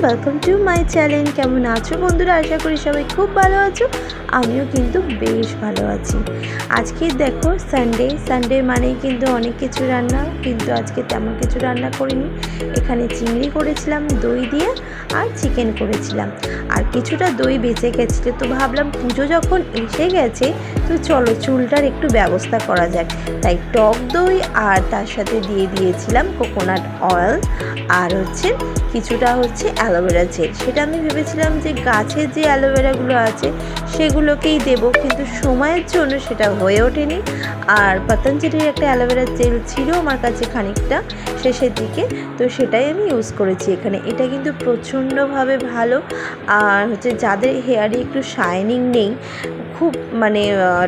Welcome to my channel. কেমন আছো বন্ধুরা? আশা করি সবাই খুব ভালো আছো। আমিও কিন্তু বেশ ভালো আছি। আজকে দেখো সানডে মানেই কিন্তু অনেক কিছু রান্না, কিন্তু আজকে তেমন কিছু রান্না করিনি। এখানে চিংড়ি করেছিলাম দই দিয়ে, আর চিকেন করেছিলাম, আর কিছুটা দই বেঁচে গেছিলো। তো ভাবলাম পুজো যখন এসে গেছে তো চলো চুলটার একটু ব্যবস্থা করা যাক। তাই টক দই আর তার সাথে দিয়ে দিয়েছিলাম কোকোনাট অয়েল, আর কিছুটা অ্যালোভেরা জেল। সেটা আমি ভেবেছিলাম যে গাছের যে অ্যালোভেরাগুলো আছে সেগুলোকেই দেব, কিন্তু সময়ের জন্য সেটা হয়ে ওঠেনি। আর পতঞ্জলির একটা অ্যালোভেরা জেল ছিল আমার কাছে খানিকটা শেষের দিকে, তো সেটাই আমি ইউজ করেছি এখানে। এটা কিন্তু প্রচণ্ডভাবে ভালো। আর যাদের হেয়ারে একটু শাইনিং নেই, খুব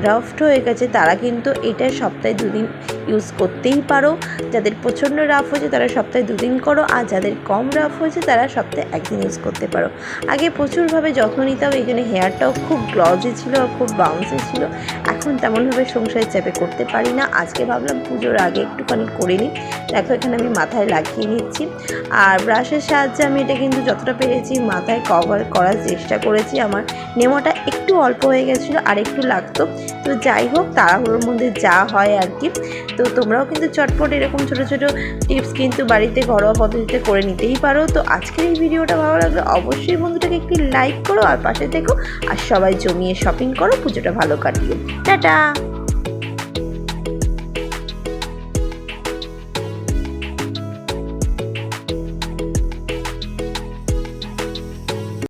রাফড হয়ে গেছে, তারা কিন্তু এটা সপ্তাহে 2 দিন ইউজ করতেই পারো। যাদের প্রচণ্ড রাফ হয়েছে তারা সপ্তাহে 2 দিন করো, আর যাদের কম রাফ হয়েছে তারা সপ্তাহে 1 দিন ইউজ করতে পারো। আগে প্রচুরভাবে যত্ন নিতাম, এই জন্য হেয়ারটাও খুব গ্লজি ছিল আর খুব বাউন্সি ছিল। এখন তেমনভাবে সংসারের চাপে করতে পারি না। আজকে ভাবলাম পুজোর আগে একটুখানি করে নিই। দেখো এখানে আমি মাথায় লাগিয়ে নিচ্ছি, আর ব্রাশের সাহায্যে আমি এটা কিন্তু যতটা পেরেছি মাথায় কভার করার চেষ্টা করেছি। আমার নেমোটা একটু অল্প হয়ে গেছিলো, আর একটু লাগতো। তো যাই হোক, তাড়াহুড়োর মধ্যে যা হয় আর কি। তো তোমরাও কিন্তু চটপট এরকম ছোটো ছোটো টিপস কিন্তু বাড়িতে ঘরোয়া পদ্ধতিতে করে নিতেই পারো। তো আজকের এই ভিডিওটা ভালো লাগলে অবশ্যই বন্ধুটাকে একটি লাইক করো, আর পাশে থেকো, আর সবাই জমিয়ে শপিং করো, পুজোটা ভালো কাটিও। টাটা।